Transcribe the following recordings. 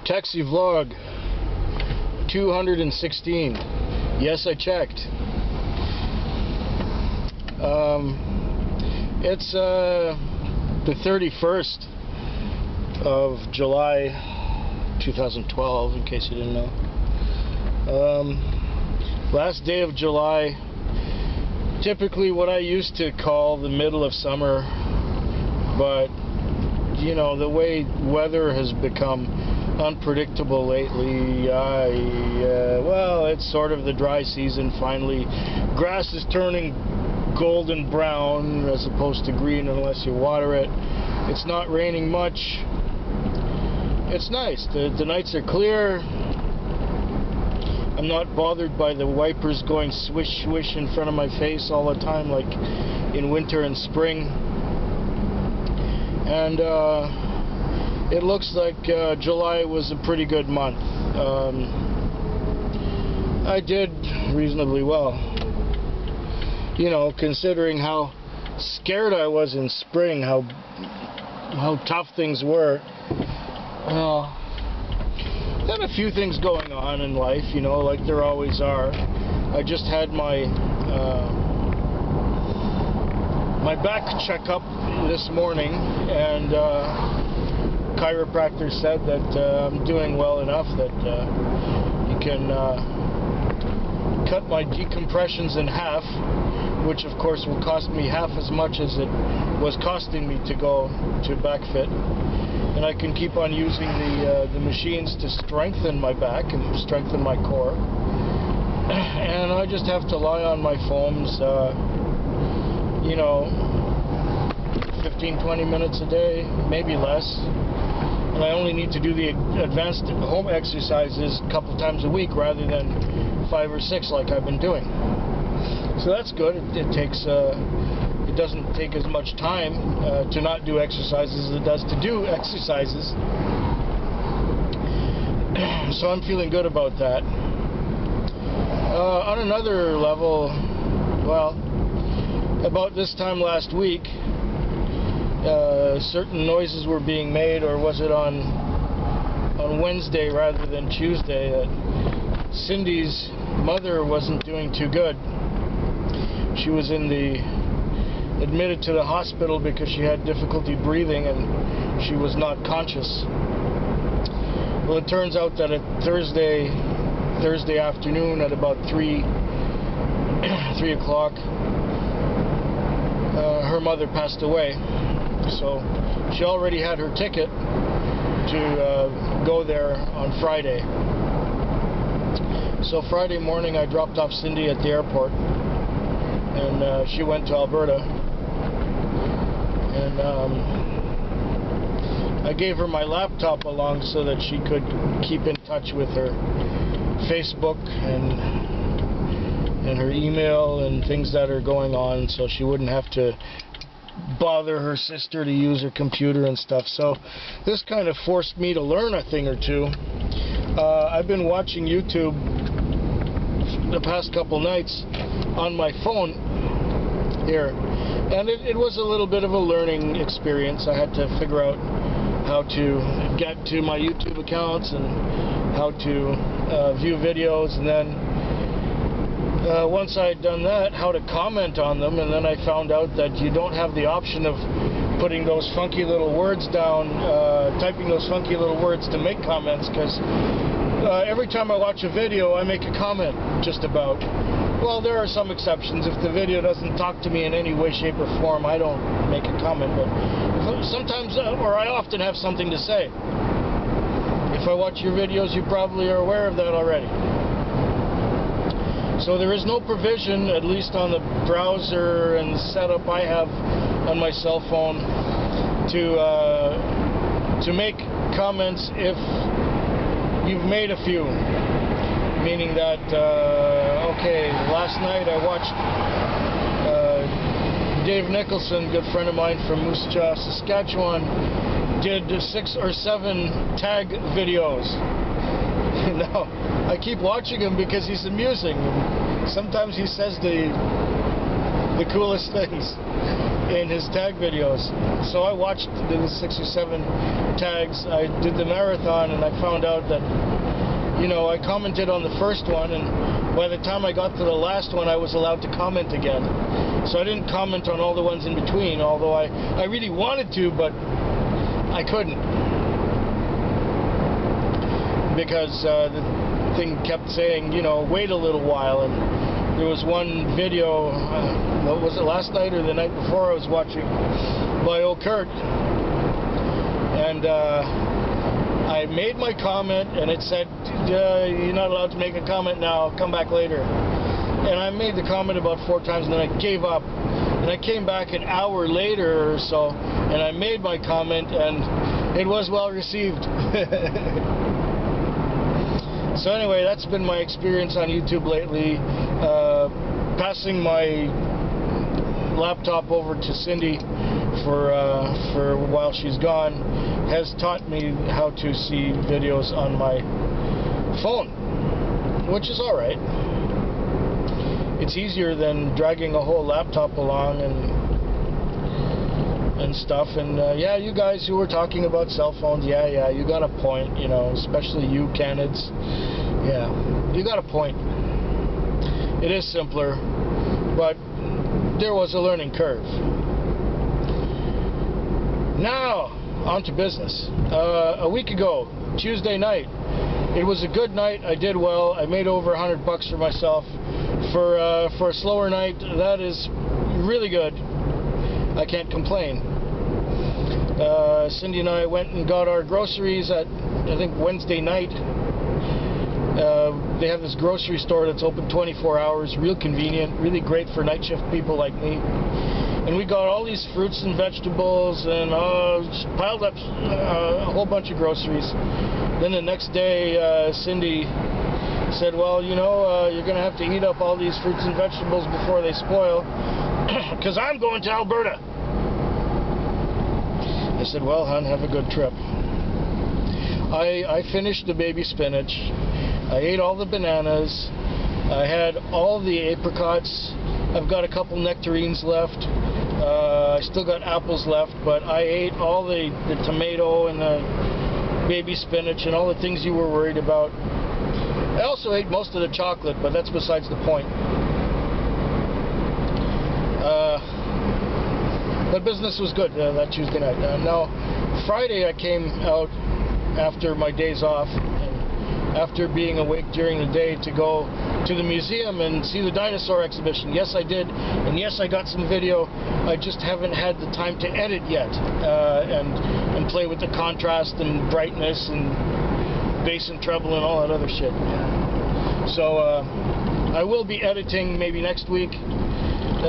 Taxi vlog 216. Yes, I checked. It's the 31st of July 2012, in case you didn't know. Last day of July, typically what I used to call the middle of summer, but you know, the way weather has become unpredictable lately, well, it's sort of the dry season finally. Grass is turning golden brown as opposed to green unless you water it. It's not raining much. It's nice. The nights are clear. I'm not bothered by the wipers going swish swish in front of my face all the time like in winter and spring. And it looks like July was a pretty good month. I did reasonably well, you know, considering how scared I was in spring, how tough things were. Had a few things going on in life, you know, like there always are. I just had my my back checkup this morning, and chiropractor said that I'm doing well enough that you can cut my decompressions in half, which of course will cost me half as much as it was costing me to go to BackFit, and I can keep on using the machines to strengthen my back and strengthen my core, and I just have to lie on my foams, you know, 15-20 minutes a day, maybe less. And I only need to do the advanced home exercises a couple times a week rather than 5 or 6 like I've been doing. So that's good. It doesn't take as much time to not do exercises as it does to do exercises. So I'm feeling good about that. On another level, well, about this time last week, certain noises were being made, or was it on Wednesday rather than Tuesday, that Cindy's mother wasn't doing too good. She was admitted to the hospital because she had difficulty breathing and she was not conscious. Well, it turns out that at Thursday afternoon at about 3 o'clock, her mother passed away. So she already had her ticket to go there on Friday. So Friday morning I dropped off Cindy at the airport, and she went to Alberta, and I gave her my laptop along so that she could keep in touch with her Facebook and her email and things that are going on, so she wouldn't have to bother her sister to use her computer and stuff. So this kind of forced me to learn a thing or two. I've been watching YouTube the past couple nights on my phone here, and it was a little bit of a learning experience. I had to figure out how to get to my YouTube accounts and how to view videos, and then once I had done that, how to comment on them, and then I found out that you don't have the option of putting those funky little words down, typing those funky little words to make comments, because every time I watch a video I make a comment, just about. Well, there are some exceptions. If the video doesn't talk to me in any way, shape, or form, I don't make a comment, but sometimes, or I often have something to say. If I watch your videos, you probably are aware of that already. So there is no provision, at least on the browser and the setup I have on my cell phone, to make comments if you've made a few. Meaning that, okay, last night I watched Dave Nicholson, good friend of mine from Moose Jaw, Saskatchewan, did 6 or 7 tag videos. Now, I keep watching him because he's amusing. Sometimes he says the coolest things. in his tag videos. So I watched the 6 or 7 tags. I did the marathon, and I found out that, you know, I commented on the first one, and by the time I got to the last one, I was allowed to comment again. So I didn't comment on all the ones in between, although I really wanted to, but I couldn't. Because the thing kept saying, you know, wait a little while, and there was one video, what was it, last night or the night before, I was watching by old Kurt, and I made my comment, and it said, you're not allowed to make a comment now, come back later. And I made the comment about 4 times, and then I gave up. And I came back an hour later or so, and I made my comment, and it was well received. So anyway, that's been my experience on YouTube lately. Passing my laptop over to Cindy for while she's gone has taught me how to see videos on my phone, which is alright. It's easier than dragging a whole laptop along and stuff. And yeah, you guys who were talking about cell phones, yeah, you got a point, you know, especially you Canids. Yeah, you got a point. It is simpler, but there was a learning curve. Now, on to business. A week ago, Tuesday night, it was a good night. I did well. I made over $100 for myself. For a slower night, that is really good. I can't complain. Cindy and I went and got our groceries at, I think, Wednesday night. They have this grocery store that's open 24 hours, real convenient, really great for night shift people like me. And we got all these fruits and vegetables and just piled up a whole bunch of groceries. Then the next day, Cindy said, well, you know, you're going to have to eat up all these fruits and vegetables before they spoil, because I'm going to Alberta. I said, well, hon, have a good trip. I finished the baby spinach. I ate all the bananas. I had all the apricots. I've got a couple nectarines left. I still got apples left, but I ate all the tomato and the baby spinach and all the things you were worried about. I also ate most of the chocolate, but that's besides the point. But business was good that Tuesday night. Now, Friday I came out after my days off, and after being awake during the day, to go to the museum and see the dinosaur exhibition. Yes, I did, and yes, I got some video. I just haven't had the time to edit yet, and play with the contrast and brightness and bass and treble and all that other shit. So I will be editing maybe next week.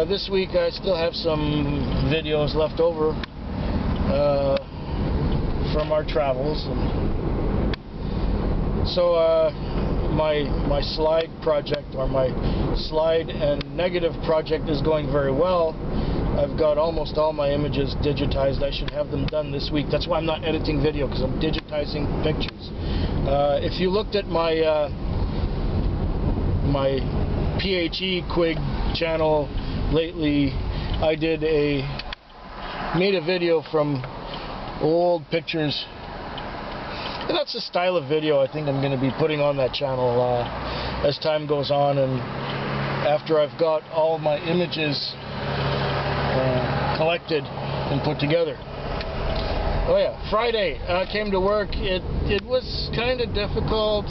This week I still have some videos left over from our travels. And so my slide project, or my slide and negative project, is going very well. I've got almost all my images digitized. I should have them done this week. That's why I'm not editing video, because I'm digitizing pictures. If you looked at my my PHE Quig channel lately, I made a video from old pictures. And that's the style of video I think I'm going to be putting on that channel as time goes on, and after I've got all my images collected and put together. Oh yeah, Friday I came to work. It was kind of difficult.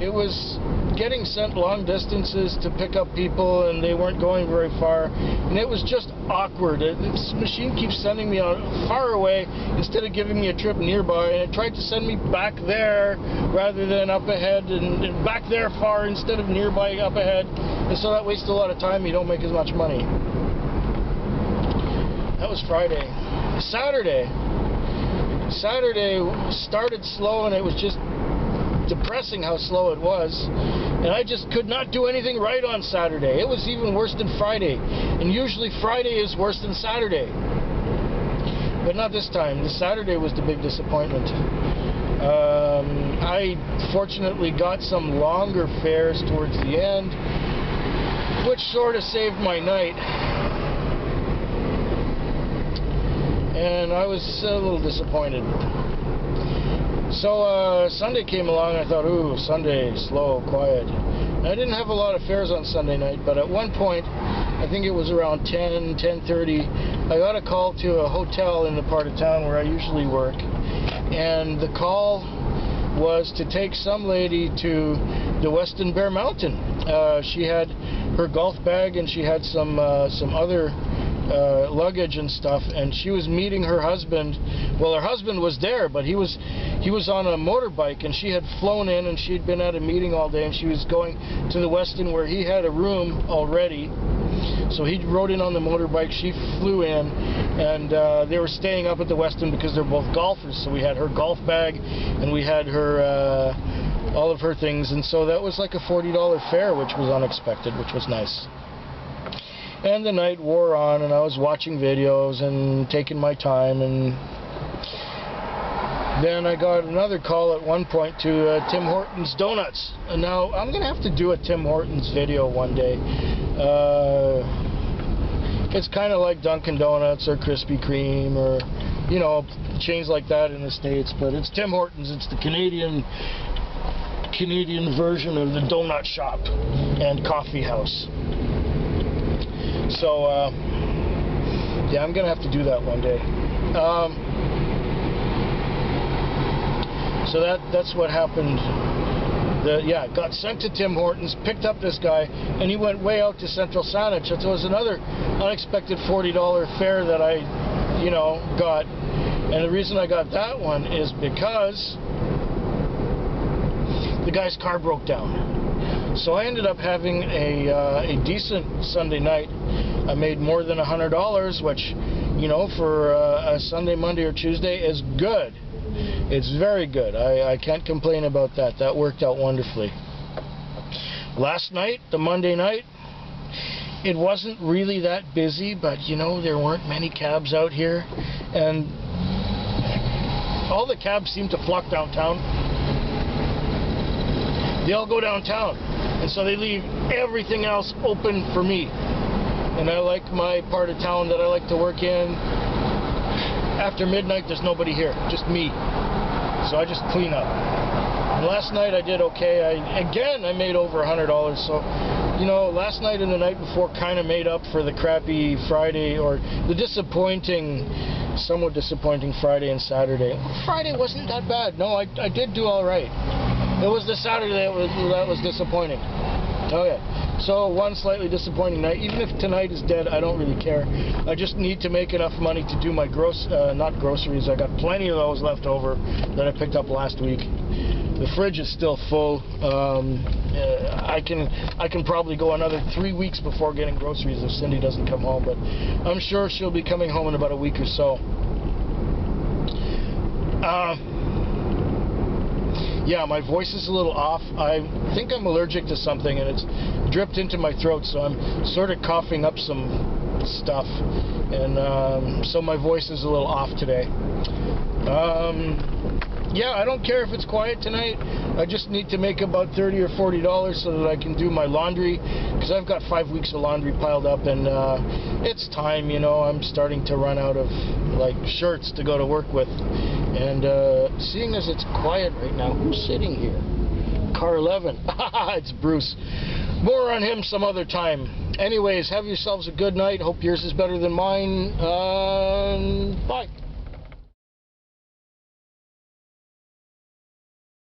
It was getting sent long distances to pick up people, and they weren't going very far, and it was just awkward. This machine keeps sending me out far away instead of giving me a trip nearby, and it tried to send me back there rather than up ahead, and back there far instead of nearby up ahead, and so that wastes a lot of time. You don't make as much money. That was Friday. Saturday started slow, and it was just depressing how slow it was, and I just could not do anything right on Saturday. It was even worse than Friday, and usually Friday is worse than Saturday, but not this time. This Saturday was the big disappointment. I fortunately got some longer fares towards the end, which sort of saved my night. and I was a little disappointed. So Sunday came along, I thought, ooh, Sunday, slow, quiet. I didn't have a lot of fares on Sunday night, but at one point, I think it was around 10:30, I got a call to a hotel in the part of town where I usually work, and the call was to take some lady to the Weston Bear Mountain. She had her golf bag and she had some other luggage and stuff, and she was meeting her husband. Well, her husband was there, but he was on a motorbike, and she had flown in, and she'd been at a meeting all day, and she was going to the Westin where he had a room already. So he rode in on the motorbike, she flew in, and they were staying up at the Westin because they're both golfers. So we had her golf bag, and we had her all of her things, and so that was like a $40 fare, which was unexpected, which was nice. And the night wore on, and I was watching videos and taking my time, and then I got another call at one point to Tim Hortons Donuts. And now I'm going to have to do a Tim Hortons video one day. It's kind of like Dunkin' Donuts or Krispy Kreme or, you know, chains like that in the States, but it's Tim Hortons. It's the Canadian version of the donut shop and coffee house. So, yeah, I'm going to have to do that one day. So that's what happened. Got sent to Tim Hortons, picked up this guy, and he went way out to Central Saanich. It was another unexpected $40 fare that I, got. And the reason I got that one is because the guy's car broke down. So I ended up having a decent Sunday night. I made more than $100, which, for a Sunday, Monday, or Tuesday is good. It's very good. I can't complain about that. That worked out wonderfully. Last night, the Monday night, it wasn't really that busy, but, there weren't many cabs out here. And all the cabs seem to flock downtown. They all go downtown. And so they leave everything else open for me. And I like my part of town that I like to work in. After midnight, there's nobody here, just me. So I just clean up. And last night I did okay. I made over $100. So, last night and the night before kind of made up for the crappy Friday, or the somewhat disappointing Friday and Saturday. Friday wasn't that bad. No, I did do all right. It was the Saturday that was disappointing. Okay, so one slightly disappointing night. Even if tonight is dead, I don't really care. I just need to make enough money to do my not groceries. I got plenty of those left over that I picked up last week. The fridge is still full. I can probably go another 3 weeks before getting groceries if Cindy doesn't come home, but I'm sure she'll be coming home in about a week or so. Yeah, my voice is a little off. I think I'm allergic to something, and it's dripped into my throat, so I'm sort of coughing up some stuff, and so my voice is a little off today. Yeah, I don't care if it's quiet tonight. I just need to make about $30 or $40 so that I can do my laundry, because I've got 5 weeks of laundry piled up, and it's time, I'm starting to run out of shirts to go to work with. And seeing as it's quiet right now, who's sitting here? Car 11. It's Bruce. More on him some other time. Anyways, have yourselves a good night. Hope yours is better than mine. Bye.